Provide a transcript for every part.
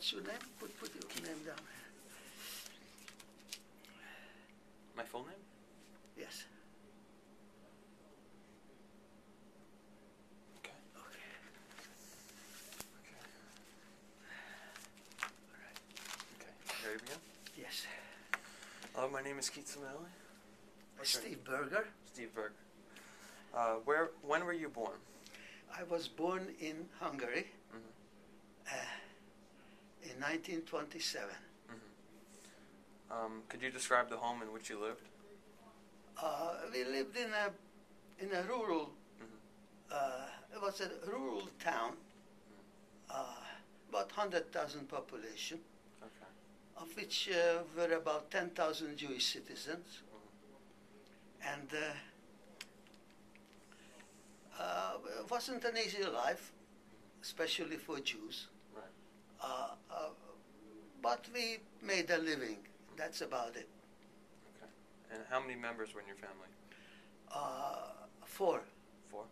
What's your name? Put your name down. My full name? Yes. Okay. Okay. Okay. All right. Okay. Ready to begin? Yes. My name is Keith Samelli. Steve Berger. Steve Berger. When were you born? I was born in Hungary Mm-hmm. in 1927. Mm-hmm. Could you describe the home in which you lived? We lived in a rural. Mm-hmm. It was a rural town, about 100,000 population, Okay. of which were about 10,000 Jewish citizens, and it wasn't an easy life, especially for Jews. Right. But we made a living. That's about it. Okay. And how many members were in your family? 4. 4.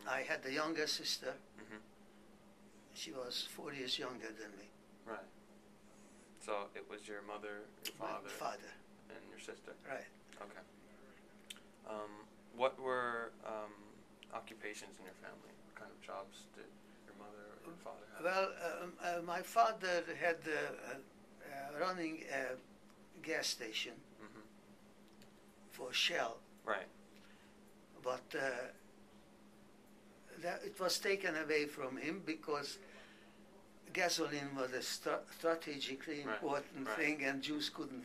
I had a younger sister. Mm-hmm. She was 4 years younger than me. Right. So it was your mother, your father, My father. and your sister. Right. Okay. What were occupations in your family? What kind of jobs did your mother or your father have? Well, my father had running a gas station Mm-hmm. for Shell, Right. but it was taken away from him because gasoline was a strategically Right, important right. thing, and Jews couldn't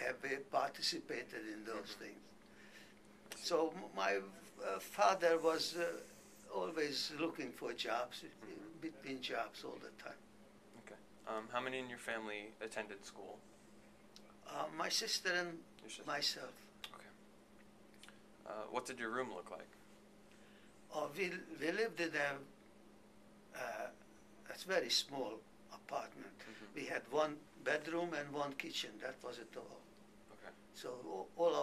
have participated in those Mm-hmm. things. So my father was always looking for jobs, between jobs all the time. Okay. How many in your family attended school? My sister and Your sister. myself. Okay. What did your room look like? We lived in a very small apartment. Mm-hmm. We had 1 bedroom and 1 kitchen. That was it all. Okay. So all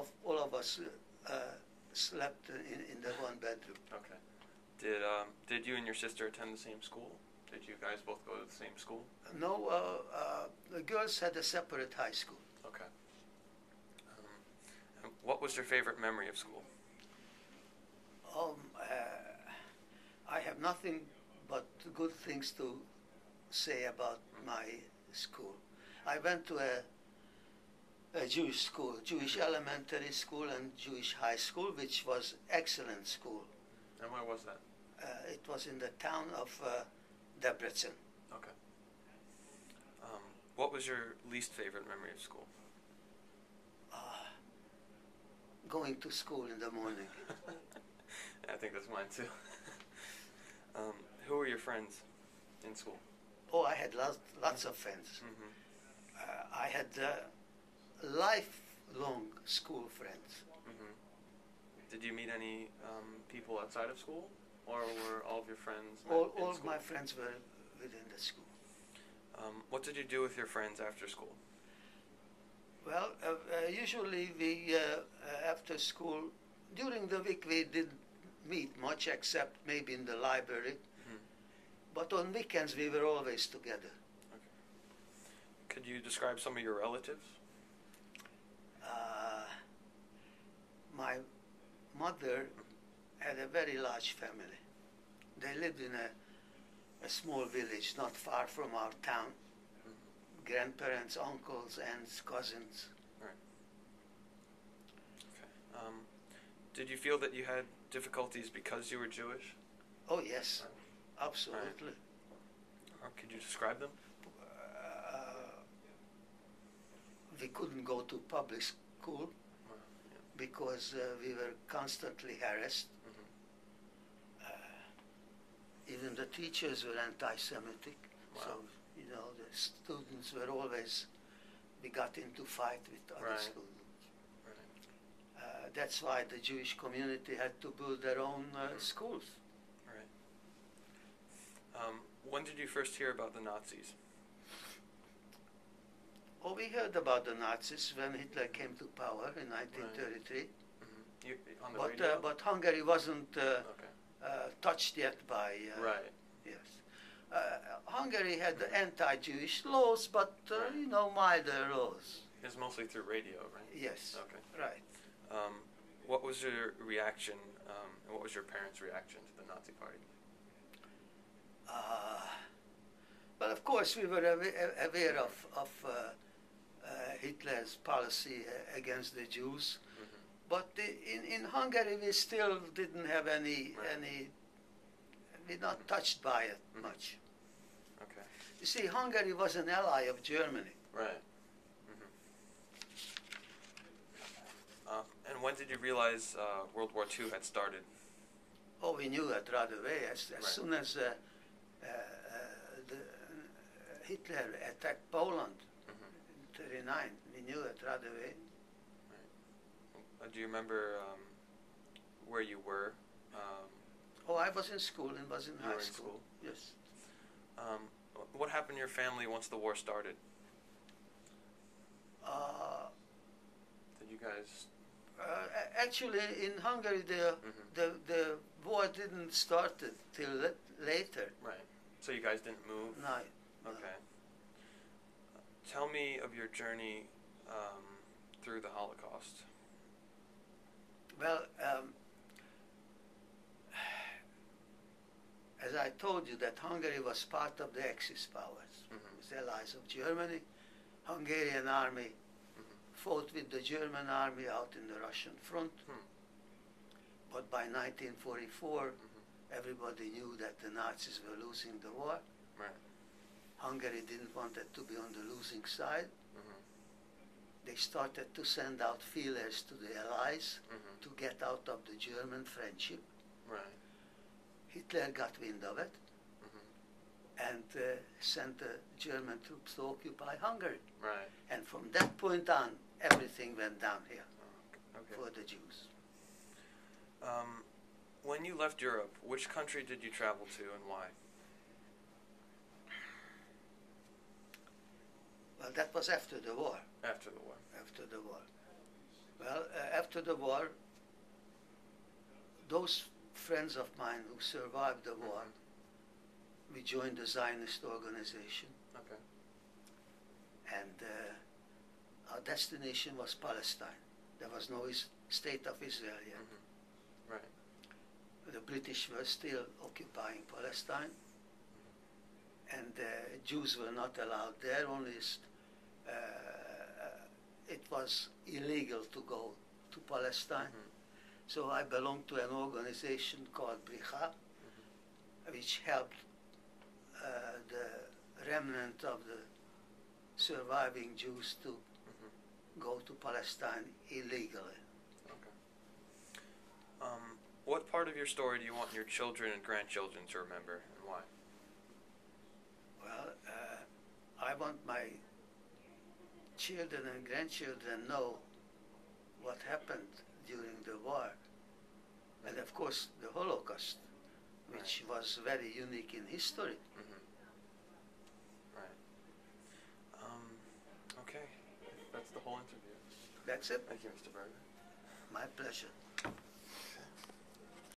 of us slept in the 1 bedroom. Okay. Did you and your sister attend the same school? Did you guys both go to the same school? No, the girls had a separate high school. Okay. And what was your favorite memory of school? I have nothing but good things to say about my school. I went to a Jewish school, Jewish elementary school and Jewish high school, which was excellent school. And where was that? It was in the town of Debrecen. Okay. What was your least favorite memory of school? Going to school in the morning. I think that's mine too. Who were your friends in school? Oh, I had lots of friends. Mm-hmm. I had lifelong school friends. Mm-hmm. Did you meet any people outside of school, or were all of your friends met All in of school? my friends were within the school. What did you do with your friends after school? Well, usually we, after school, during the week we didn't meet much except maybe in the library. Mm-hmm. But on weekends we were always together. Okay. Could you describe some of your relatives? My mother had a very large family. They lived in a small village not far from our town. Mm-hmm. Grandparents, uncles, aunts, cousins. Right. Okay. Did you feel that you had difficulties because you were Jewish? Oh yes, Right. absolutely. Or could you describe them? We couldn't go to public school Yeah. because we were constantly harassed. Mm-hmm. Even the teachers were anti-Semitic. Wow. So, the students were always, we got into fight with other Right. students. Right. That's why the Jewish community had to build their own schools. Right. When did you first hear about the Nazis? Oh, we heard about the Nazis when Hitler came to power in 1933. Mm-hmm. On the radio? But Hungary wasn't Okay. touched yet by... Right. Yes. Hungary had anti-Jewish laws, but milder laws. It was mostly through radio, right? Yes. Okay. Right. What was your reaction, and what was your parents' reaction to the Nazi Party? But of course, we were aware of Hitler's policy against the Jews. Mm-hmm. But in Hungary, we still didn't have any. We're not touched by it much. Okay. You see, Hungary was an ally of Germany. Right. Mm-hmm. And when did you realize World War II had started? Oh, we knew it right away. As soon as Hitler attacked Poland in 1939, we knew it right away. Right. Do you remember where you were? I was in school and was in high school. Yes. What happened to your family once the war started? Did you guys? Actually, in Hungary, the war didn't start till later. Right. So you guys didn't move? No. Okay. Tell me of your journey through the Holocaust. Well, as I told you, that Hungary was part of the Axis powers. It was allies of Germany. Hungarian army fought with the German army out in the Russian front. But by 1944, everybody knew that the Nazis were losing the war. Right. Hungary didn't want it to be on the losing side. They started to send out feelers to the allies to get out of the German friendship. Right. Hitler got wind of it and sent the German troops to occupy Hungary. Right. And from that point on, everything went downhill for the Jews. When you left Europe, which country did you travel to and why? Well, that was after the war. After the war. After the war. Well, after the war, those friends of mine who survived the war, we joined the Zionist organization. Okay. And our destination was Palestine. There was no state of Israel yet. Right. The British were still occupying Palestine, and Jews were not allowed there. Only it was illegal to go to Palestine. So I belonged to an organization called Bricha, which helped the remnant of the surviving Jews to go to Palestine illegally. Okay. What part of your story do you want your children and grandchildren to remember, and why? Well, I want my children and grandchildren know what happened during the war, and of course the Holocaust, which was very unique in history. Right. Okay. That's the whole interview. That's it. Thank you, Mr. Berger. My pleasure.